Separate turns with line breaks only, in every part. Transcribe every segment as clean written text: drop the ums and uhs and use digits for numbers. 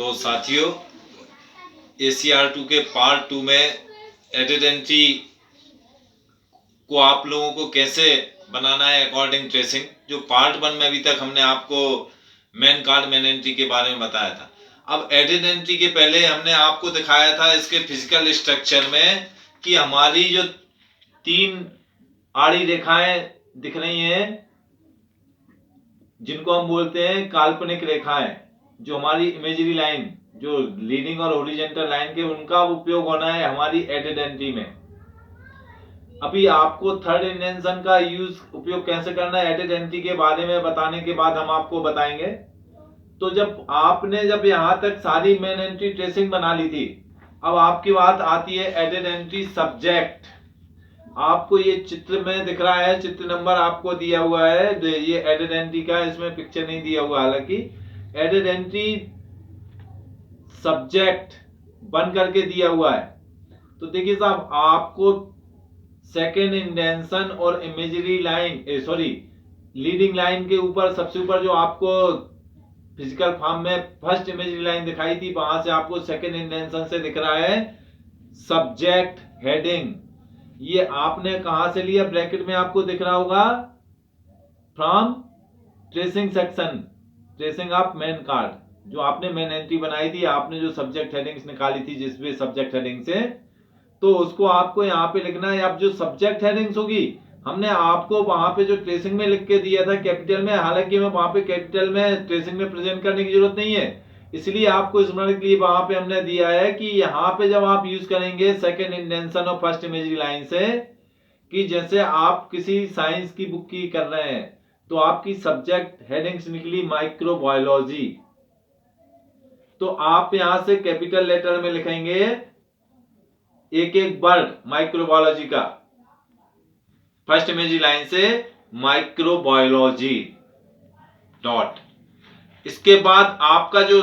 तो साथियों, ACR2 के पार्ट 2 में एडेड एंट्री को आप लोगों को कैसे बनाना है अकॉर्डिंग ट्रेसिंग, जो पार्ट 1 में अभी तक हमने आपको मेन कार्ड मेन एंट्री के बारे में बताया था। अब एडेड एंट्री के पहले हमने आपको दिखाया था इसके फिजिकल स्ट्रक्चर में कि हमारी जो 3 आड़ी रेखाएं दिख रही हैं, जिनको हम बोलते हैं काल्पनिक रेखाएं, जो हमारी इमेजरी लाइन, जो लीडिंग और हॉरिजॉन्टल लाइन के, उनका उपयोग होना है हमारी एडेड एंट्री में। अभी आपको थर्ड इंडेंशन का उपयोग कैसे करना है एडेड एंट्री के बारे में बताने के बाद हम आपको बताएंगे। तो जब यहां तक सारी मेन एंट्री ट्रेसिंग बना ली थी, अब आपकी बात आती है एडेड एंट्री सब्जेक्ट। आपको ये चित्र में दिख रहा है, चित्र नंबर आपको दिया हुआ है, ये एडेड एंट्री का, इसमें पिक्चर नहीं दिया हुआ। हालांकि एडेड एंट्री सब्जेक्ट बन करके दिया हुआ है। तो देखिए साहब, आपको सेकेंड इंडेंशन और इमेजरी लाइन, लीडिंग लाइन के ऊपर, सबसे ऊपर जो आपको फिजिकल फॉर्म में फर्स्ट इमेजरी लाइन दिखाई थी, वहां से आपको सेकेंड इंडेंशन से दिख रहा है सब्जेक्ट हेडिंग। ये आपने कहां से लिया, ब्रैकेट में आपको दिख रहा होगा, from tracing section, tracing of main card. जो आपने मेन एंट्री बनाई थी, आपने जो सब्जेक्ट हेडिंग्स निकाली थी जिसमें सब्जेक्ट हेडिंग से, तो उसको आपको यहाँ पे लिखना है। अब जो सब्जेक्ट हेडिंग्स होगी, हमने आपको वहां पे जो ट्रेसिंग में लिख के दिया था कैपिटल में, हालांकि हमें वहां पे कैपिटल में ट्रेसिंग में प्रेजेंट करने की जरूरत नहीं है, इसलिए आपको स्मरण के लिए वहां पे हमने दिया है कि यहाँ पे जब आप यूज करेंगे सेकेंड इंडेंशन और फर्स्ट इमेजरी लाइन से, कि जैसे आप किसी साइंस की बुक की कर रहे हैं, तो आपकी सब्जेक्ट हेडिंग्स निकली माइक्रोबायोलॉजी, तो आप यहां से कैपिटल लेटर में लिखेंगे एक एक वर्ड माइक्रोबायोलॉजी का, फर्स्ट इमेजरी लाइन से माइक्रोबायोलॉजी डॉट। इसके बाद आपका जो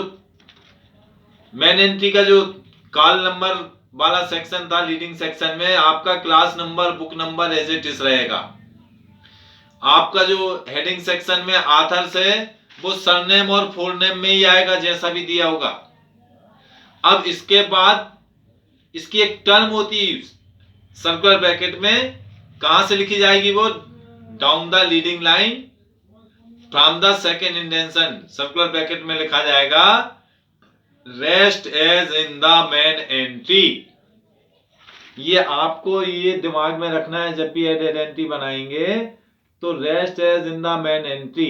मेन एंट्री का जो कॉल नंबर वाला सेक्शन था, लीडिंग सेक्शन में, आपका class number, book number as it is रहेगा। आपका जो हेडिंग सेक्शन में आथर से, वो सरनेम और फुल नेम में ही आएगा, जैसा भी दिया होगा। अब इसके बाद इसकी एक टर्म होती है सर्कुलर ब्रैकेट में, कहां से लिखी जाएगी वो, down the leading line from the second indention, circular bracket में लिखा जाएगा rest as in the main entry. ये आपको ये दिमाग में रखना है, जब भी एडेड एंट्री बनाएंगे तो rest as in the main entry.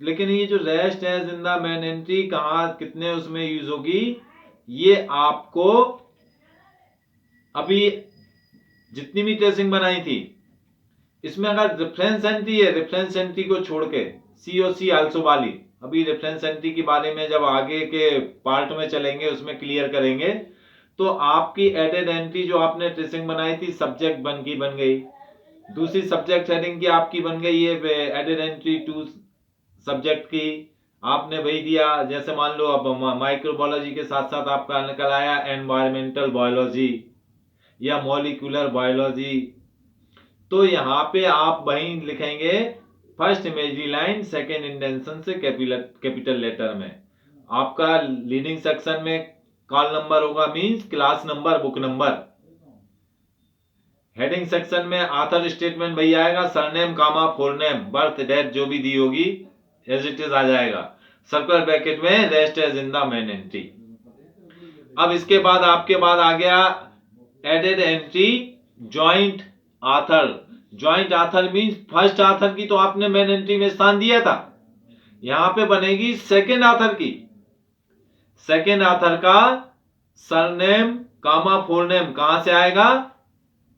लेकिन ये जो rest as in the main entry कहां, कितने उसमें यूज होगी, ये आपको अभी जितनी भी ट्रेसिंग बनाई थी, इसमें अगर रेफरेंस एंट्री है, रेफरेंस एंट्री को छोड़ के COC आल्सो वाली, अभी रेफरेंस एंट्री के बारे में जब आगे के पार्ट में चलेंगे उसमें क्लियर करेंगे। तो आपकी एडेड एंट्री जो आपने ट्रेसिंग बनाई थी, सब्जेक्ट बन गई, दूसरी सब्जेक्ट हेडिंग की आपकी बन गई है एडेड एंट्री 2 सब्जेक्ट की, आपने वही दिया। जैसे मान लो अब माइक्रोबायोलॉजी के साथ साथ आपका निकल आया एनवायरमेंटल बायोलॉजी या मॉलिक्यूलर बायोलॉजी, तो यहाँ पे आप वही लिखेंगे first imagery line second indentation से कैपिटल लेटर में। आपका लीडिंग सेक्शन में कॉल नंबर होगा, means class number, book number. Heading section में आथर स्टेटमेंट वही आएगा, surname comma full name, birth date जो भी दी होगी एज इट इज आ जाएगा। सर्कुलर ब्रैकेट में rest as in the main entry. अब इसके बाद आपके बाद आ गया added entry joint author. Joint author means first author की तो आपने मेन एंट्री में स्थान दिया था, यहां पे बनेगी सेकेंड आथर की। सेकेंड आथर का सरनेम कामा फुल नेम कहां से आएगा,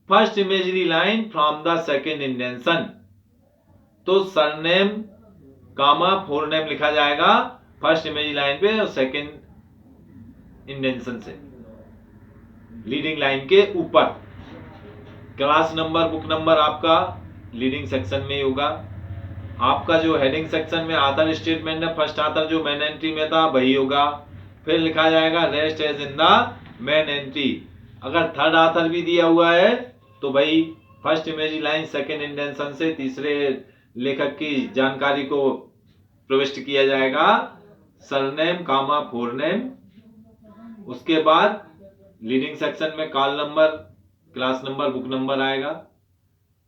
first imagery line from the second indention. तो सरनेम कामा फुल नेम लिखा जाएगा फर्स्ट इमेजरी लाइन पे और सेकेंड इंडेंशन से, लीडिंग लाइन के ऊपर। क्लास नंबर, बुक नंबर आपका लीडिंग सेक्शन में ही होगा। आपका जो हेडिंग सेक्शन में आथर स्टेटमेंट है, फर्स्ट आथर जो मेन एंट्री में था वही होगा। फिर लिखा जाएगा rest as in the main entry. अगर थर्ड आथर भी दिया हुआ है तो भाई first imagery line second indentation से तीसरे लेखक की जानकारी को प्रविष्ट किया जाएगा, सरनेम कामा फुल नेम उसके बाद लीडिंग सेक्शन में call number, class number, book number आएगा।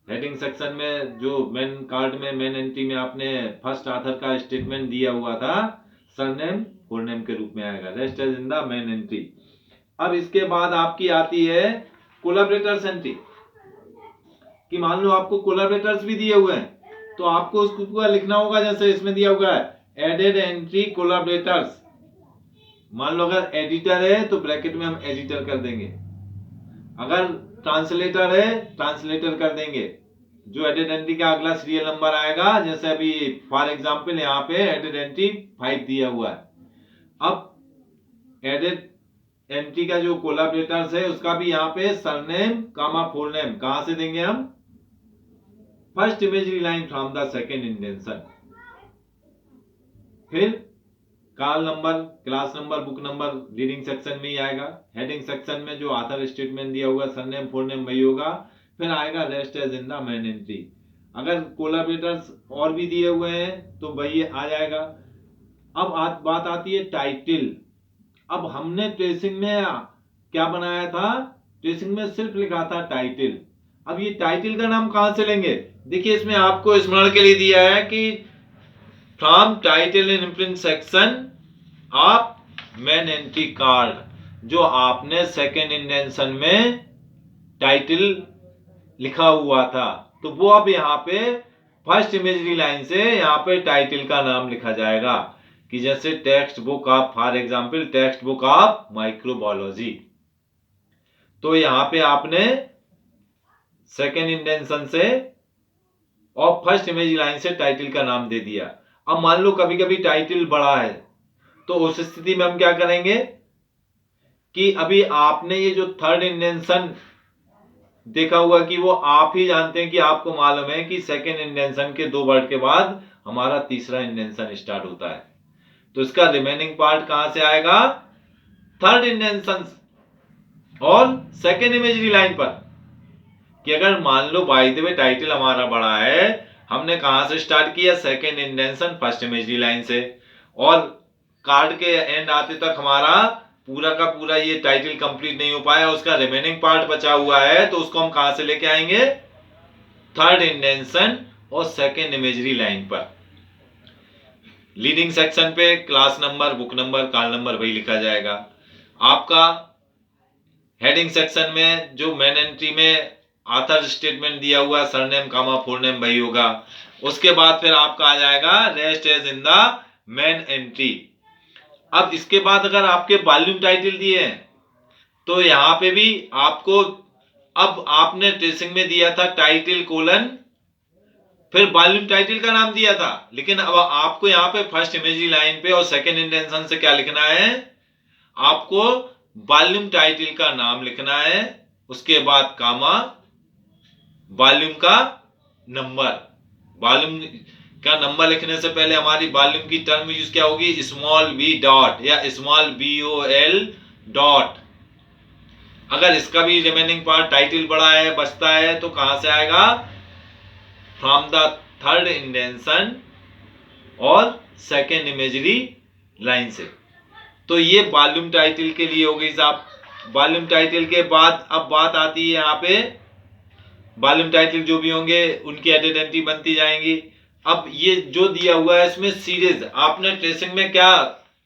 हेडिंग सेक्शन में जो मेन कार्ड में मेन एंट्री में आपने फर्स्ट ऑथर का स्टेटमेंट दिया हुआ था, सरनेम फुल नेम के रूप में आएगा। Rest as in the main entry. अब इसके बाद आपकी आती है कोलैबोरेटर्स एंट्री, कि मान लो आपको कोलैबोरेटर्स भी दिए हुए हैं तो आपको उसको पूरा लिखना होगा जैसे इसमें दिया हुआ है एडेड एंट्री कोलैबोरेटर्स। मान लो अगर एडिटर है तो ब्रैकेट में हम एडिटर कर देंगे, अगर ट्रांसलेटर है ट्रांसलेटर कर देंगे। जो एडेड एंट्री का अगला सीरियल नंबर आएगा, जैसे अभी फॉर एग्जांपल यहाँ पे एडेड एंट्री 5 दिया हुआ है। अब एडेड एंट्री का जो कोलैबोरेटर्स है उसका भी यहाँ पे सरनेम कामा फुल नेम कहां से देंगे हम, first imagery line from the second indention. फिर call number, class number, book number reading section में ही आएगा। हेडिंग सेक्शन में जो ऑथर स्टेटमेंट दिया हुआ सरनेम फुल नेम वही होगा। फिर आएगा rest as in the main entry. अगर कोलैबोरेटर्स और भी दिए हुए हैं तो वही आ जाएगा। अब बात आती है टाइटल। अब हमने ट्रेसिंग में क्या बनाया था, ट्रेसिंग में सिर्फ लिखा था टाइटल। अब ये टाइटल का नाम कहां से लेंगे, देखिए इसमें आपको स्मरण के लिए दिया है कि from title in imprint section of main entry card, जो आपने सेकेंड इंडेंशन में टाइटल लिखा हुआ था तो वो अब यहाँ पे फर्स्ट इमेजरी लाइन से यहाँ पे टाइटल का नाम लिखा जाएगा, कि जैसे text book of, for example text book of microbiology. तो यहाँ पे आपने सेकेंड इंडेंशन से और फर्स्ट इमेजरी लाइन से टाइटल का नाम दे दिया। अब मान लो कभी कभी टाइटल बड़ा है तो उस स्थिति में हम क्या करेंगे कि अभी आपने ये जो थर्ड इंडेंशन देखा हुआ कि वो आप ही जानते हैं कि आपको मालूम है कि सेकेंड इंडेंशन के 2 वर्ड के बाद हमारा तीसरा इंडेंशन स्टार्ट होता है। तो इसका रिमेनिंग पार्ट कहां से आएगा, थर्ड इंडेंशन और सेकेंड इमेजरी लाइन पर। कि अगर मान लो बाय द वे टाइटल हमारा बड़ा है, हमने कहां से स्टार्ट किया, सेकेंड इंडेंशन फर्स्ट इमेजरी लाइन से, और कार्ड के एंड आते तक हमारा पूरा का पूरा ये टाइटल कंप्लीट नहीं हो पाया, उसका रिमेनिंग पार्ट बचा हुआ है, तो उसको हम कहां से लेके आएंगे, थर्ड इंडेंशन और सेकेंड इमेजरी लाइन पर। लीडिंग सेक्शन पे class number, book number, call number वही लिखा जाएगा। आपका हेडिंग सेक्शन में जो मेन एंट्री में ऑथर स्टेटमेंट दिया हुआ सरनेम कामा फुल नेम वही होगा। उसके बाद फिर आपका आ जाएगा rest as in the main entry. अब इसके बाद अगर आपके वॉल्यूम टाइटल दिए हैं तो यहां पे भी आपको, अब आपने ट्रेसिंग में दिया था टाइटल कोलन फिर वॉल्यूम टाइटल का नाम दिया था, लेकिन अब आपको यहाँ पे फर्स्ट इमेजरी लाइन पे और सेकेंड इंटेंशन से क्या लिखना है, आपको वॉल्यूम टाइटल का नाम लिखना है, उसके बाद कामा वॉल्यूम का नंबर। वॉल्यूम का नंबर लिखने से पहले हमारी वॉल्यूम की टर्म यूज क्या होगी, स्मॉल वी डॉट या स्मॉल VOL डॉट। अगर इसका भी रिमेनिंग पार्ट टाइटल बड़ा है बचता है तो कहां से आएगा, फ्रॉम द थर्ड इंडेंशन और सेकेंड इमेजरी लाइन से। तो ये वॉल्यूम टाइटल के लिए हो गई साहब। वॉल्यूम टाइटल के बाद अब बात आती है यहाँ पे, वॉल्यूम टाइटल जो भी होंगे उनकी एडेड एंट्री बनती जाएंगी। अब ये जो दिया हुआ है इसमें सीरीज, आपने ट्रेसिंग में क्या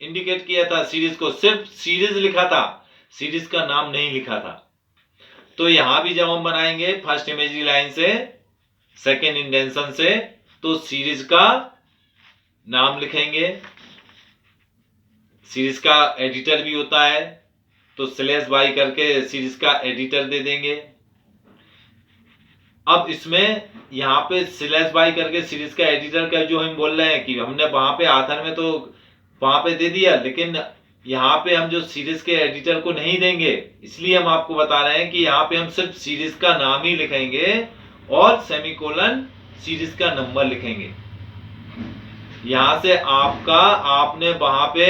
इंडिकेट किया था, सीरीज को सिर्फ सीरीज लिखा था, सीरीज का नाम नहीं लिखा था। तो यहां भी जब हम बनाएंगे फर्स्ट इमेजरी लाइन से सेकेंड इंडेंशन से तो सीरीज का नाम लिखेंगे। सीरीज का एडिटर भी होता है तो /y करके सीरीज का एडिटर दे देंगे। अब इसमें यहाँ पे /y करके सीरीज का एडिटर का जो हम बोल रहे हैं कि हमने वहां पे ऑथर में तो वहां पे दे दिया, लेकिन यहाँ पे हम जो सीरीज के एडिटर को नहीं देंगे, इसलिए हम आपको बता रहे हैं कि यहाँ पे हम सिर्फ सीरीज का नाम ही लिखेंगे और सेमीकोलन सीरीज का नंबर लिखेंगे। यहां से आपका, आपने वहां पे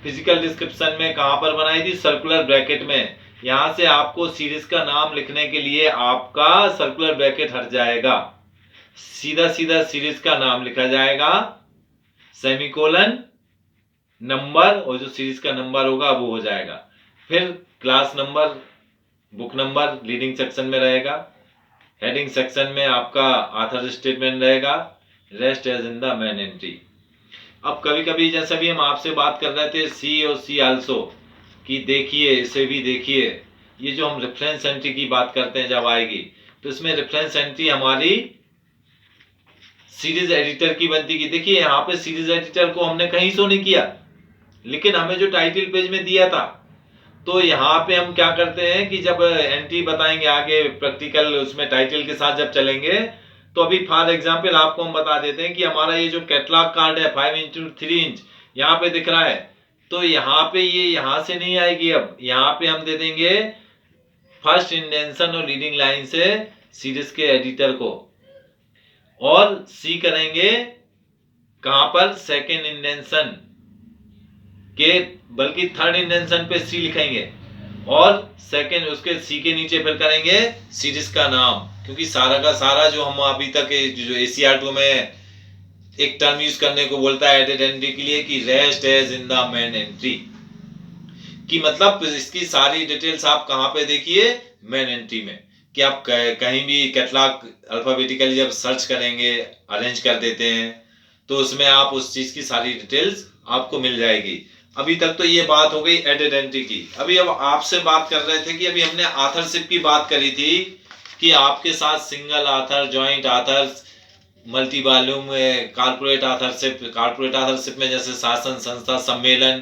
फिजिकल डिस्क्रिप्शन में कहां पर बनाई थी, सर्कुलर ब्रैकेट में, यहां से आपको सीरीज का नाम लिखने के लिए आपका सर्कुलर ब्रैकेट हट जाएगा, सीधा सीधा सीरीज का नाम लिखा जाएगा, सेमीकोलन नंबर और जो सीरीज का नंबर होगा वो हो जाएगा। फिर class number, book number leading section में रहेगा। हेडिंग सेक्शन में आपका ऑथर स्टेटमेंट रहेगा, rest as in the main entry. अब कभी कभी जैसे भी हम आपसे बात कर रहे थे सी और सी आल्सो, कि देखिए इसे भी देखिए, ये जो हम रेफरेंस एंट्री की बात करते हैं जब आएगी, तो इसमें रेफरेंस एंट्री हमारी सीरीज एडिटर की बनती है। देखिए यहाँ पे सीरीज एडिटर को हमने कहीं शो नहीं किया, लेकिन हमें जो टाइटल पेज में दिया था, तो यहाँ पे हम क्या करते हैं कि जब एंट्री बताएंगे आगे प्रैक्टिकल उसमें टाइटल के साथ जब चलेंगे, तो अभी फॉर एग्जांपल आपको हम बता देते हैं कि हमारा ये जो कैटलॉग कार्ड है 5x3 इंच यहाँ पे दिख रहा है, तो यहाँ पे ये यहाँ से नहीं आएगी। अब यहाँ पे हम दे देंगे फर्स्ट इंडेंशन और लीडिंग लाइन से सीरीज के एडिटर को, और सी करेंगे कहां पर, सेकेंड इंडेंशन के, बल्कि थर्ड इंडेंशन पे सी लिखेंगे, और सेकेंड उसके सी के नीचे फिर करेंगे सीरीज का नाम, क्योंकि सारा का सारा जो हम अभी तक जो ACR2 में एक टर्म यूज करने को बोलता है एडेड एंट्री के लिए कि rest as in the main entry, कि मतलब इसकी सारी डिटेल्स आप कहां पे देखिए, मेन एंट्री में। कि आप कहीं भी कैटलॉग अल्फाबेटिकली जब सर्च करेंगे, अरेंज कर देते हैं, तो उसमें आप उस चीज की सारी डिटेल्स आपको मिल जाएगी। अभी तक तो ये बात हो गई एडेड एंट्री की। अभी अब आपसे बात कर रहे थे कि अभी हमने ऑथरशिप की बात करी थी, कि आपके साथ single author, joint author, multi volume, corporate authorship में जैसे शासन, संस्था, सम्मेलन।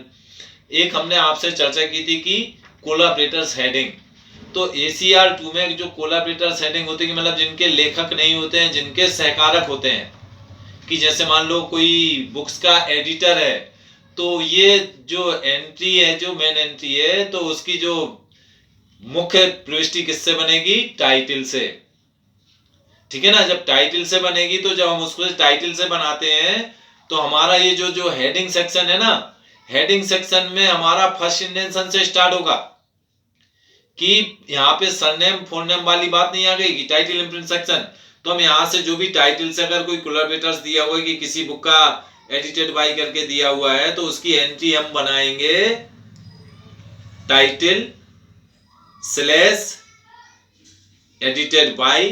एक हमने आपसे चर्चा की थी कि कोलैबोरेटर्स हेडिंग। तो ACR2 में जो कोलैबोरेटर्स हेडिंग होती है, मतलब जिनके लेखक नहीं होते हैं, जिनके सहकारक होते हैं, कि जैसे मान लो कोई बुक्स का एडिटर है, तो ये जो एंट्री है, जो मेन एंट्री है, तो उसकी जो मुख्य प्रविष्टि किससे बनेगी, टाइटल से। ठीक है ना, जब टाइटल से बनेगी, तो जब हम उसको टाइटल से बनाते हैं, तो हमारा ये जो हेडिंग सेक्शन है ना, हेडिंग सेक्शन में हमारा फर्स्ट इंडेंशन से स्टार्ट होगा, कि यहाँ पे सरनेम फोरनेम वाली बात नहीं आ गई कि टाइटल इम्प्रिंट सेक्शन। तो हम यहाँ से जो भी टाइटल से अगर कोई कोलैबोरेटर्स दिया हुआ है कि किसी बुक का एडिटेड बाय करके दिया हुआ है, तो उसकी एंट्री हम बनाएंगे टाइटल स्लैश एडिटेड बाय।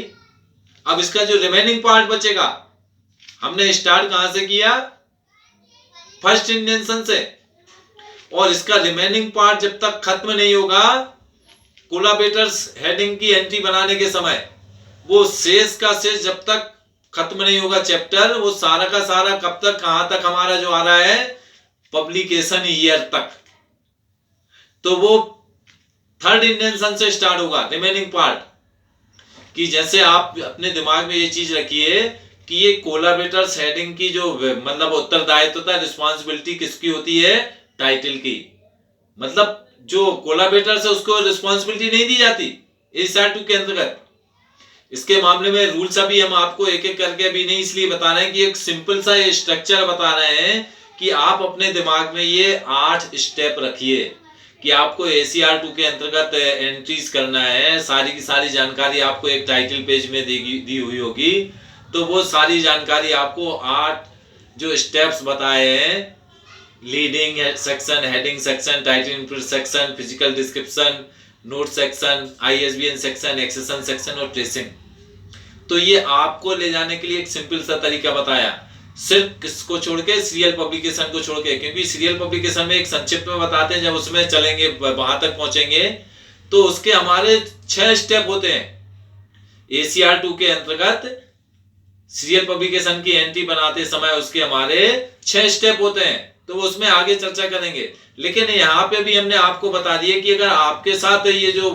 अब इसका जो रिमेनिंग पार्ट बचेगा, हमने स्टार्ट कहां से किया, फर्स्ट इंडेंशन से, और इसका रिमेनिंग पार्ट जब तक खत्म नहीं होगा कोलैबोरेटर्स हेडिंग की एंट्री बनाने के समय, वो शेष का शेष जब तक खत्म नहीं होगा चैप्टर, वो सारा का सारा कब तक, कहां तक हमारा जो आ रहा है, पब्लिकेशन ईयर तक। तो वो थर्ड इंडेंशन से स्टार्ट होगा रिमेनिंग पार्ट। कि जैसे आप अपने दिमाग में ये चीज रखिए कि ये कोलैबोरेटर्स हेडिंग की जो मतलब उत्तरदायित्व, रिस्पॉन्सिबिलिटी किसकी होती है, टाइटल की। मतलब जो कोलैबोरेटर्स है उसको रिस्पॉन्सिबिलिटी नहीं दी जाती ACR2 के अंतर्गत। इसके मामले में रूल्स अभी हम आपको एक एक करके अभी नहीं इसलिए बता रहे हैं कि एक सिंपल सा ये स्ट्रक्चर बता रहे हैं कि आप अपने दिमाग में ये 8 स्टेप रखिए कि आपको ACR2 के अंतर्गत एंट्रीज करना है। सारी की सारी जानकारी आपको एक टाइटल पेज में दी हुई होगी, तो वो सारी जानकारी आपको 8 जो स्टेप्स बताए हैं, leading section, heading section, title input section, physical description, note section, ISBN section, accession section और ट्रेसिंग, तो ये आपको ले जाने के लिए एक सिंपल सा तरीका बताया, सिर्फ किसको छोड़ के, सीरियल पब्लिकेशन को छोड़ के। क्योंकि सीरियल पब्लिकेशन में एक संक्षिप्त में बताते हैं, जब उसमें चलेंगे वहां तक पहुंचेंगे, तो उसके हमारे 6 स्टेप होते हैं ACR2 के अंतर्गत। सीरियल पब्लिकेशन की एंट्री बनाते समय उसके हमारे 6 स्टेप होते हैं, तो वो उसमें आगे चर्चा करेंगे। लेकिन यहाँ पे भी हमने आपको बता दिया कि अगर आपके साथ ये जो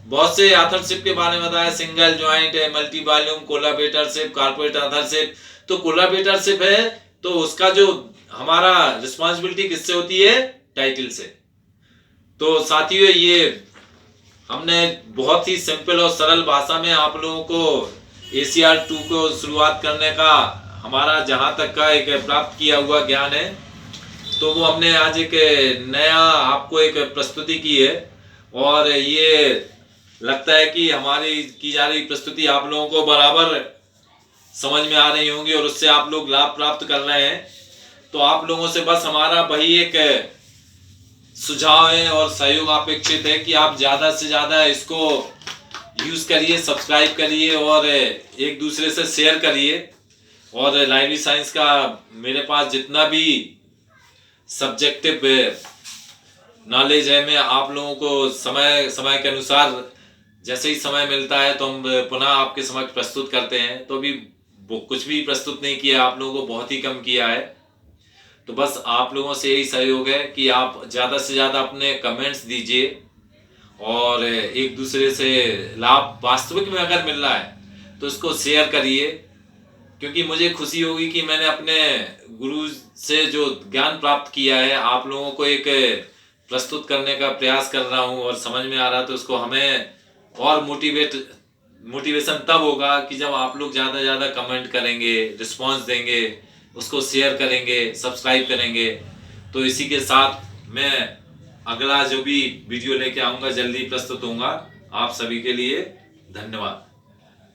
बहुत से ऑथरशिप के बारे में बताया, सिंगल, ज्वाइंट है, मल्टी वॉल्यूम, कोलैबोरेटरशिप, कारपोरेट ऑथरशिप, तो कोलैबोरेटरशिप है, तो उसका जो हमारा रिस्पॉन्सिबिलिटी किससे होती है, टाइटल से। तो साथियों, ये हमने बहुत ही सिंपल और सरल भाषा में आप लोगों को ACR2 को शुरुआत करने का हमारा जहां तक का एक प्राप्त किया हुआ ज्ञान है, तो वो हमने आज एक नया आपको एक प्रस्तुति की है, और ये लगता है कि हमारी की जा रही प्रस्तुति आप लोगों को बराबर समझ में आ रही होंगी और उससे आप लोग लाभ प्राप्त कर रहे हैं। तो आप लोगों से बस हमारा वही एक सुझाव है और सहयोग अपेक्षित है कि आप ज़्यादा से ज़्यादा इसको यूज़ करिए, सब्सक्राइब करिए और एक दूसरे से शेयर करिए। और लाइब्रेरी साइंस का मेरे पास जितना भी सब्जेक्टिव नॉलेज है, मैं आप लोगों को समय समय के अनुसार जैसे ही समय मिलता है तो हम पुनः आपके समक्ष प्रस्तुत करते हैं। तो अभी कुछ भी प्रस्तुत नहीं किया, आप लोगों को बहुत ही कम किया है। तो बस आप लोगों से यही सहयोग है कि आप ज़्यादा से ज़्यादा अपने कमेंट्स दीजिए और एक दूसरे से लाभ वास्तविक में अगर मिल रहा है तो इसको शेयर करिए, क्योंकि मुझे खुशी होगी कि मैंने अपने गुरु से जो ज्ञान प्राप्त किया है आप लोगों को एक प्रस्तुत करने का प्रयास कर रहा हूँ और समझ में आ रहा है। तो उसको हमें और मोटिवेशन तब होगा कि जब आप लोग ज़्यादा से ज़्यादा कमेंट करेंगे, रिस्पांस देंगे, उसको शेयर करेंगे, सब्सक्राइब करेंगे। तो इसी के साथ मैं अगला जो भी वीडियो लेके आऊँगा जल्दी प्रस्तुत होऊंगा। आप सभी के लिए धन्यवाद।